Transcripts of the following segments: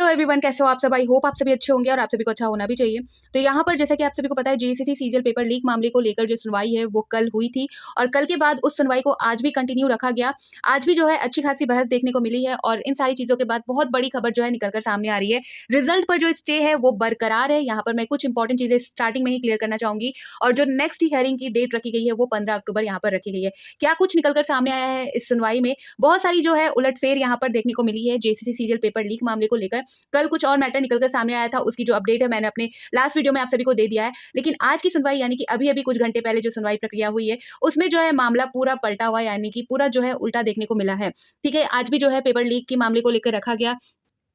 Hello everyone, कैसे हो आप सब। आई होप आप सभी अच्छे होंगे और आप सभी को अच्छा होना भी चाहिए। तो यहाँ पर जैसा कि आप सभी को पता है, जेईसी सीजीएल पेपर लीक मामले को लेकर जो सुनवाई है वो कल हुई थी और कल के बाद उस सुनवाई को आज भी कंटिन्यू रखा गया। आज भी जो है अच्छी खासी बहस देखने को मिली है और इन सारी चीज़ों के बाद बहुत बड़ी खबर जो है निकलकर सामने आ रही है। रिजल्ट पर जो स्टे है वो बरकरार है। यहाँ पर मैं कुछ इंपॉर्टेंट चीज़ें स्टार्टिंग में ही क्लियर करना चाहूंगी और जो नेक्स्ट हियरिंग की डेट रखी गई है वो 15 अक्टूबर यहाँ पर रखी गई है। क्या कुछ निकलकर सामने आया है इस सुनवाई में, बहुत सारी जो है उलटफेर यहाँ पर देखने को मिली है जेईसी सीजीएल पेपर लीक मामले को लेकर। कल कुछ और मैटर निकलकर सामने आया था, उसकी जो अपडेट है मैंने अपने लास्ट वीडियो में आप सभी को दे दिया है। लेकिन आज की सुनवाई यानी कि अभी अभी कुछ घंटे पहले जो सुनवाई प्रक्रिया हुई है उसमें जो है मामला पूरा पलटा हुआ, यानी कि पूरा जो है उल्टा देखने को मिला है। ठीक है, आज भी जो है पेपर लीक के मामले को लेकर रखा गया।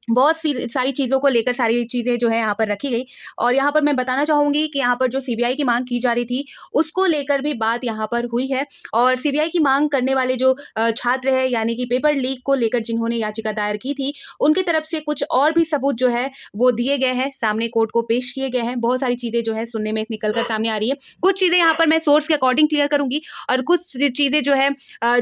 बहुत सी सारी चीज़ों को लेकर सारी चीज़ें जो है यहाँ पर रखी गई और यहाँ पर मैं बताना चाहूँगी कि यहाँ पर जो सीबीआई की मांग की जा रही थी उसको लेकर भी बात यहाँ पर हुई है। और सीबीआई की मांग करने वाले जो छात्र है यानी कि पेपर लीक को लेकर जिन्होंने याचिका दायर की थी, उनकी तरफ से कुछ और भी सबूत जो है वो दिए गए हैं, सामने कोर्ट को पेश किए गए हैं। बहुत सारी चीज़ें जो है सुनने में निकल कर सामने आ रही है। कुछ चीज़ें यहाँ पर मैं सोर्स के अकॉर्डिंग क्लियर करूँगी और कुछ चीज़ें जो है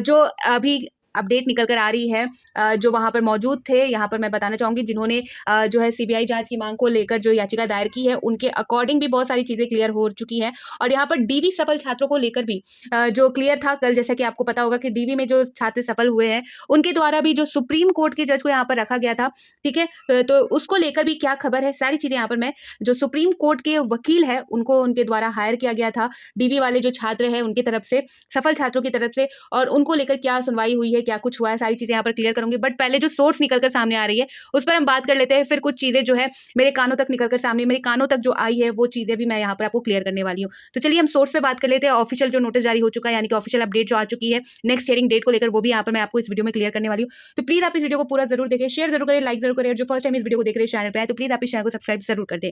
जो अभी अपडेट निकल कर आ रही है जो वहाँ पर मौजूद थे, यहाँ पर मैं बताना चाहूँगी जिन्होंने जो है सीबीआई जांच की मांग को लेकर जो याचिका दायर की है उनके अकॉर्डिंग भी बहुत सारी चीज़ें क्लियर हो चुकी हैं। और यहाँ पर डीवी सफल छात्रों को लेकर भी जो क्लियर था कल, जैसा कि आपको पता होगा कि डीवी में जो छात्र सफल हुए हैं उनके द्वारा भी जो सुप्रीम कोर्ट के जज को यहाँ पर रखा गया था, ठीक है, तो उसको लेकर भी क्या खबर है, सारी चीज़ें यहाँ पर मैं जो सुप्रीम कोर्ट के वकील है उनको उनके द्वारा हायर किया गया था डीवी वाले जो छात्र है उनकी तरफ से, सफल छात्रों की तरफ से, और उनको लेकर क्या सुनवाई हुई है, क्या कुछ हुआ है, सारी चीजें यहाँ पर क्लियर करूंगी। बट पहले जो सोर्स निकलकर सामने आ रही है उस पर हम बात कर लेते हैं, फिर कुछ चीजें जो है मेरे कानों तक निकलकर सामने, मेरे कानों तक जो आई है वो चीजें भी मैं यहाँ पर आपको क्लियर करने वाली हूँ। तो चलिए हम सोर्स पे बात कर लेते हैं। ऑफिशियल जो नोटिस जारी हो चुका है यानी कि ऑफिशियल अपडेट जो आ चुकी है नेक्स्ट हियरिंग डेट को लेकर, वो भी यहाँ पर मैं आपको इस वीडियो में क्लियर करने वाली हूँ। तो प्लीज आप इस वीडियो को पूरा जरूर देखें, शेयर जरूर करें, लाइक जरूर करें। जो फर्स्ट टाइम इस वीडियो को देख रहे हैं चैनल पे है तो प्लीज आप इस चैनल को सब्सक्राइब जरूर कर दें।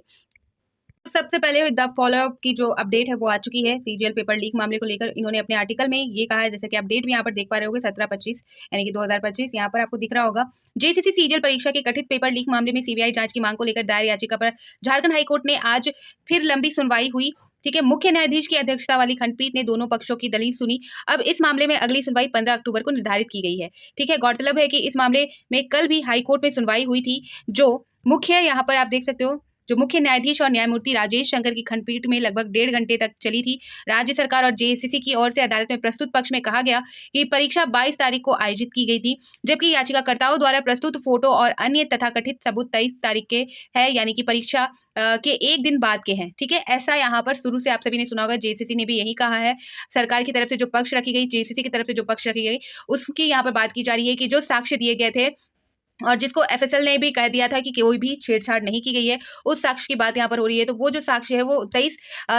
सबसे पहले द फॉलोअप की जो अपडेट है वो आ चुकी है सीजीएल पेपर लीक मामले को लेकर। इन्होंने अपने आर्टिकल में ये कहा है, जैसे कि अपडेट भी यहाँ पर देख पा रहे होगे 17/25 यानी कि 2025, यहाँ पर आपको दिख रहा होगा। जेसीसी सीजीएल परीक्षा के कथित पेपर लीक मामले में सीबीआई जांच की मांग को लेकर दायर याचिका पर झारखंड हाईकोर्ट ने आज फिर लंबी सुनवाई हुई। ठीक है, मुख्य न्यायाधीश की अध्यक्षता वाली खंडपीठ ने दोनों पक्षों की दलील सुनी। अब इस मामले में अगली सुनवाई 15 अक्टूबर को निर्धारित की गई है। ठीक है, गौरतलब है कि इस मामले में कल भी हाईकोर्ट में सुनवाई हुई थी। जो मुख्य, यहाँ पर आप देख सकते हो, जो मुख्य न्यायाधीश और न्यायमूर्ति राजेश शंकर की खंडपीठ में लगभग 1.5 घंटे तक चली थी। राज्य सरकार और जेएससीसी की ओर से अदालत में प्रस्तुत पक्ष में कहा गया कि परीक्षा 22 तारीख को आयोजित की गई थी, जबकि याचिकाकर्ताओं द्वारा प्रस्तुत फोटो और अन्य तथाकथित सबूत 23 तारीख के है, यानी कि परीक्षा के एक दिन बाद के हैं। ठीक है, ऐसा यहाँ पर शुरू से आप सभी ने सुना होगा, जेएससीसी ने भी यही कहा है। सरकार की तरफ से जो पक्ष रखी गई, जेएससीसी की तरफ से जो पक्ष रखी गई, उसकी यहाँ पर बात की जा रही है कि जो साक्ष्य दिए गए थे और जिसको एफएसएल ने भी कह दिया था कि कोई भी छेड़छाड़ नहीं की गई है, उस साक्ष्य की बात यहाँ पर हो रही है। तो वो जो साक्ष्य है वो 23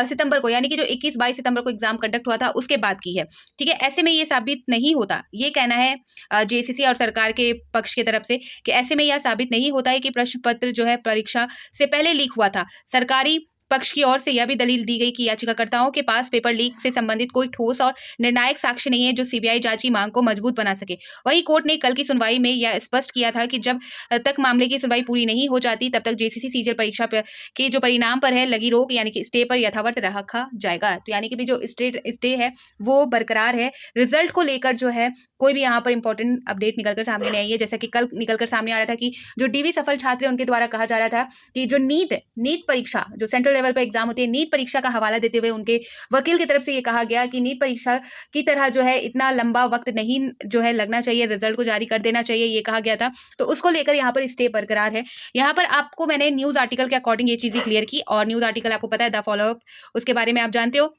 सितंबर को, यानी कि जो 21-22 सितंबर को एग्जाम कंडक्ट हुआ था उसके बाद की है। ठीक है, ऐसे में ये साबित नहीं होता, ये कहना है जेसीसी और सरकार के पक्ष की तरफ से कि ऐसे में यह साबित नहीं होता है कि प्रश्न पत्र जो है परीक्षा से पहले लीक हुआ था। सरकारी पक्ष की ओर से यह भी दलील दी गई कि याचिकाकर्ताओं के पास पेपर लीक से संबंधित कोई ठोस और निर्णायक साक्ष्य नहीं है जो सीबीआई जांच की मांग को मजबूत बना सके। वहीं कोर्ट ने कल की सुनवाई में यह स्पष्ट किया था कि जब तक मामले की सुनवाई पूरी नहीं हो जाती तब तक जेसीसी सीजीएल परीक्षा के जो परिणाम पर है लगी रोक यानी कि स्टे पर यथावत रखा जाएगा। तो यानी कि भी जो स्टे है वो बरकरार है। रिजल्ट को लेकर जो है कोई भी यहाँ पर इंपॉर्टेंट अपडेट निकलकर सामने नहीं आई है। जैसा कि कल निकलकर सामने आ रहा था कि जो डीवी सफल छात्र है उनके द्वारा कहा जा रहा था कि जो नीट परीक्षा जो सेंट्रल लेवल पर एग्जाम होती है, नीट परीक्षा का हवाला देते हुए उनके वकील की तरफ से ये कहा गया कि नीट परीक्षा की तरह जो है इतना लंबा वक्त नहीं जो है लगना चाहिए, रिजल्ट को जारी कर देना चाहिए, ये कहा गया था। तो उसको लेकर यहाँ पर स्टे बरकरार है। यहाँ पर आपको मैंने न्यूज आर्टिकल के अकॉर्डिंग ये चीजें क्लियर की और न्यूज आर्टिकल आपको पता है द फॉलोअप, उसके बारे में आप जानते हो।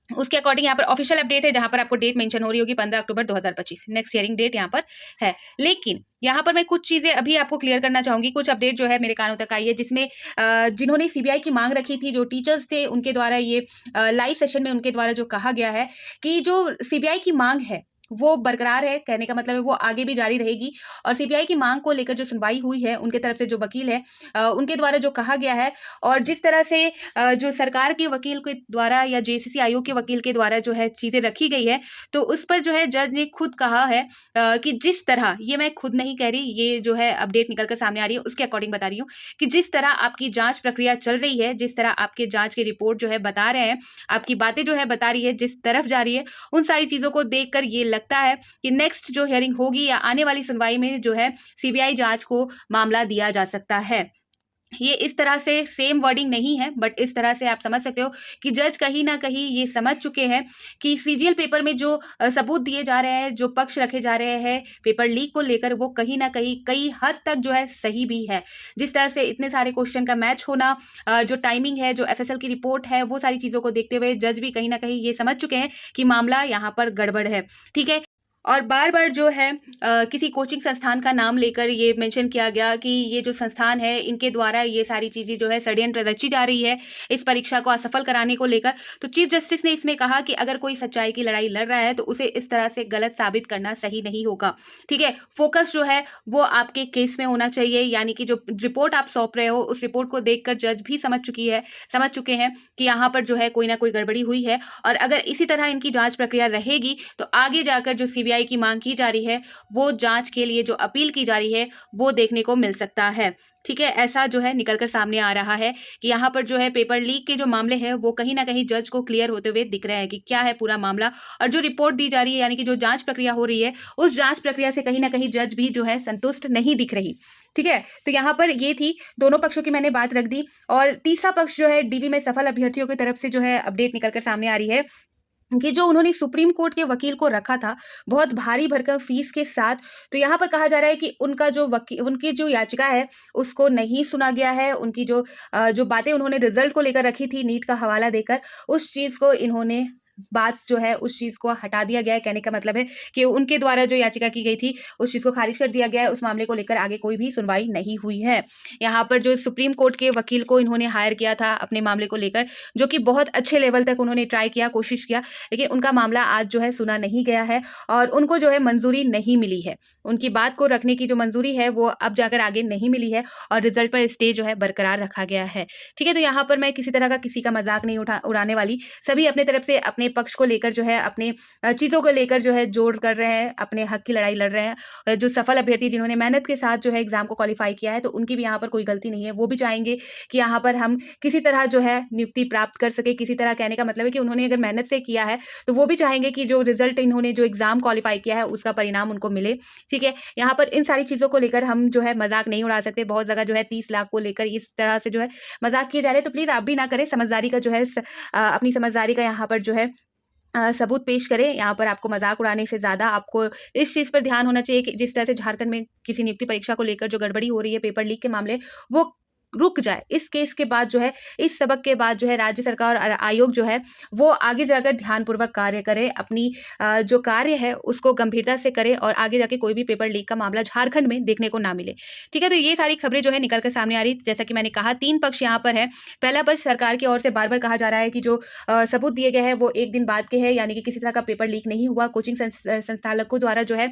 उसके अकॉर्डिंग यहाँ पर ऑफिशियल अपडेट है जहां पर आपको डेट मेंशन हो रही होगी 15 अक्टूबर 2025, नेक्स्ट हियरिंग डेट यहाँ पर है। लेकिन यहाँ पर मैं कुछ चीजें अभी आपको क्लियर करना चाहूंगी। कुछ अपडेट जो है मेरे कानों तक आई है जिसमें जिन्होंने सीबीआई की मांग रखी थी, जो टीचर्स थे, उनके द्वारा ये लाइव सेशन में उनके द्वारा जो कहा गया है कि जो सीबीआई की मांग है वो बरकरार है। कहने का मतलब है वो आगे भी जारी रहेगी। और सीबीआई की मांग को लेकर जो सुनवाई हुई है उनके तरफ से जो वकील है उनके द्वारा जो कहा गया है और जिस तरह से जो सरकार के वकील के द्वारा या जेसीसी आयोग के वकील के द्वारा जो है चीज़ें रखी गई है, तो उस पर जो है जज ने खुद कहा है कि जिस तरह, ये मैं खुद नहीं कह रही, ये जो है अपडेट निकल कर सामने आ रही है उसके अकॉर्डिंग बता रही हूँ कि जिस तरह आपकी जाँच प्रक्रिया चल रही है, जिस तरह आपके जाँच की रिपोर्ट जो है बता रहे हैं, आपकी बातें जो है बता रही है, जिस तरफ जा रही है, उन सारी चीज़ों को देख कर ये लगता है कि नेक्स्ट जो हियरिंग होगी या आने वाली सुनवाई में जो है सीबीआई जांच को मामला दिया जा सकता है। ये इस तरह से सेम वर्डिंग नहीं है, बट इस तरह से आप समझ सकते हो कि जज कहीं ना कहीं ये समझ चुके हैं कि सीजीएल पेपर में जो सबूत दिए जा रहे हैं, जो पक्ष रखे जा रहे हैं पेपर लीक को लेकर, वो कहीं ना कहीं कई हद तक जो है सही भी है। जिस तरह से इतने सारे क्वेश्चन का मैच होना, जो टाइमिंग है, जो एफएसएल की रिपोर्ट है, वो सारी चीज़ों को देखते हुए जज भी कहीं ना कहीं ये समझ चुके हैं कि मामला यहाँ पर गड़बड़ है। ठीक है, और बार बार जो है किसी कोचिंग संस्थान का नाम लेकर ये मेंशन किया गया कि ये जो संस्थान है इनके द्वारा ये सारी चीज़ें जो है षड्यंत्र रची जा रही है इस परीक्षा को असफल कराने को लेकर। तो चीफ जस्टिस ने इसमें कहा कि अगर कोई सच्चाई की लड़ाई लड़ रहा है तो उसे इस तरह से गलत साबित करना सही नहीं होगा। ठीक है, फोकस जो है वो आपके केस में होना चाहिए, यानी कि जो रिपोर्ट आप सौंप रहे हो उस रिपोर्ट को देखकर जज भी समझ चुके हैं कि यहाँ पर जो है कोई ना कोई गड़बड़ी हुई है। और अगर इसी तरह इनकी जांच प्रक्रिया रहेगी तो आगे जाकर जो सीबीआई की मांग की जा रही है, वो जांच के लिए जो अपील की जा रही है वो देखने को मिल सकता है। ठीक है, ऐसा जो है निकलकर सामने आ रहा है कि यहाँ पर जो है पेपर लीक के जो मामले हैं वो कहीं ना कहीं जज को क्लियर होते हुए दिख रहे हैं कि क्या है पूरा मामला। और जो रिपोर्ट दी जा रही है, यानी कि जो जांच प्रक्रिया हो रही है, उस जांच प्रक्रिया से कहीं ना कहीं जज भी जो है संतुष्ट नहीं दिख रही। ठीक है, तो यहाँ पर ये थी, दोनों पक्षों की मैंने बात रख दी। और तीसरा पक्ष जो है डीबी में सफल अभ्यर्थियों की तरफ से जो है अपडेट निकलकर सामने आ रही है कि जो उन्होंने सुप्रीम कोर्ट के वकील को रखा था बहुत भारी भरकम फीस के साथ, तो यहाँ पर कहा जा रहा है कि उनका जो उनकी जो याचिका है उसको नहीं सुना गया है। उनकी जो बातें उन्होंने रिजल्ट को लेकर रखी थी नीट का हवाला देकर, उस चीज़ को इन्होंने बात जो है उस चीज़ को हटा दिया गया है। कहने का मतलब है कि उनके द्वारा जो याचिका की गई थी उस चीज़ को खारिज कर दिया गया है। उस मामले को लेकर आगे कोई भी सुनवाई नहीं हुई है। यहाँ पर जो सुप्रीम कोर्ट के वकील को इन्होंने हायर किया था अपने मामले को लेकर, जो कि बहुत अच्छे लेवल तक उन्होंने ट्राई किया, कोशिश किया, लेकिन उनका मामला आज जो है सुना नहीं गया है और उनको जो है मंजूरी नहीं मिली है। उनकी बात को रखने की जो मंजूरी है वो अब जाकर आगे नहीं मिली है और रिजल्ट पर स्टे जो है बरकरार रखा गया है। ठीक है, तो यहाँ पर मैं किसी तरह का किसी का मजाक नहीं उड़ाने वाली। सभी अपने तरफ से अपने पक्ष को लेकर जो है, अपने चीज़ों को लेकर जो है जोर कर रहे हैं, अपने हक की लड़ाई लड़ रहे हैं। जो सफल अभ्यर्थी जिन्होंने मेहनत के साथ जो है एग्जाम को क्वालिफाई किया है, तो उनकी भी यहाँ पर कोई गलती नहीं है। वो भी चाहेंगे कि यहाँ पर हम किसी तरह जो है नियुक्ति प्राप्त कर सके। किसी तरह कहने का मतलब है कि उन्होंने अगर मेहनत से किया है तो वो भी चाहेंगे कि जो रिजल्ट इन्होंने जो एग्जाम क्वालिफाई किया है उसका परिणाम उनको मिले। ठीक है, यहाँ पर इन सारी चीज़ों को लेकर हम जो है मजाक नहीं उड़ा सकते। बहुत जगह जो है 30 लाख को लेकर इस तरह से जो है मजाक किए जा रहे हैं, तो प्लीज़ आप भी ना करें। समझदारी का जो है अपनी समझदारी का यहाँ पर जो है सबूत पेश करें। यहाँ पर आपको मजाक उड़ाने से ज़्यादा आपको इस चीज़ पर ध्यान होना चाहिए कि जिस तरह से झारखंड में किसी नियुक्ति परीक्षा को लेकर जो गड़बड़ी हो रही है, पेपर लीक के मामले, वो रुक जाए। इस केस के बाद जो है, इस सबक के बाद जो है राज्य सरकार और आयोग जो है वो आगे जाकर ध्यानपूर्वक कार्य करे, अपनी जो कार्य है उसको गंभीरता से करे और आगे जाके कोई भी पेपर लीक का मामला झारखंड में देखने को ना मिले। ठीक है, तो ये सारी खबरें जो है निकल कर सामने आ रही। जैसा कि मैंने कहा 3 पक्ष यहाँ पर है। पहला पक्ष सरकार की ओर से बार बार कहा जा रहा है कि जो सबूत दिए गए हैं वो 1 दिन बाद के हैं, यानी कि किसी तरह का पेपर लीक नहीं हुआ। कोचिंग संस्थालकों द्वारा जो है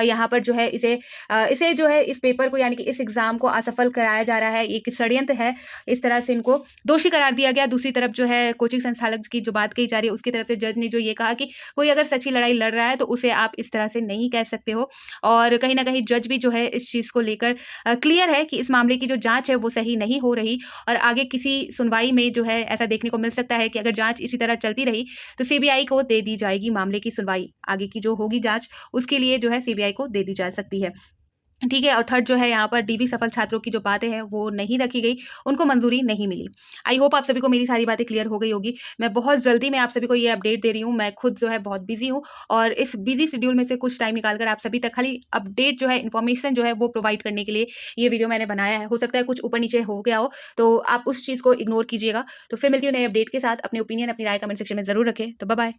यहाँ पर जो है इसे जो है इस पेपर को, यानी कि इस एग्जाम को असफल कराया जा रहा है। एक षड्यंत्र है, इस तरह से इनको दोषी करार दिया गया। दूसरी तरफ जो है कोचिंग संचालक की जो बात कही जा रही है उसकी तरफ से जज ने जो ये कहा कि कोई अगर सच्ची लड़ाई लड़ रहा है तो उसे आप इस तरह से नहीं कह सकते हो। और कहीं ना कहीं जज भी जो है इस चीज़ को लेकर क्लियर है कि इस मामले की जो जांच है वो सही नहीं हो रही और आगे किसी सुनवाई में जो है ऐसा देखने को मिल सकता है कि अगर जांच इसी तरह चलती रही तो सीबीआई को दे दी जाएगी मामले की सुनवाई। आगे की जो होगी जांच उसके लिए जो है सीबीआई को दे दी जा सकती है। ठीक है, और थर्ड जो है यहाँ पर डीबी सफल छात्रों की जो बातें हैं वो नहीं रखी गई, उनको मंजूरी नहीं मिली। आई होप आप सभी को मेरी सारी बातें क्लियर हो गई होगी। मैं बहुत जल्दी मैं आप सभी को ये अपडेट दे रही हूँ। मैं खुद जो है बहुत बिजी हूँ और इस बिजी शेड्यूल में से कुछ टाइम निकालकर आप सभी तक खाली अपडेट जो है, इन्फॉर्मेशन जो है वो प्रोवाइड करने के लिए ये वीडियो मैंने बनाया है। हो सकता है कुछ ऊपर नीचे हो गया हो तो आप उस चीज़ को इग्नोर कीजिएगा। तो फिर मिलती हूँ नए अपडेट के साथ। अपने ओपिनियन, अपनी राय कमेंट सेक्शन में ज़रूर रखें। तो बाय बाय।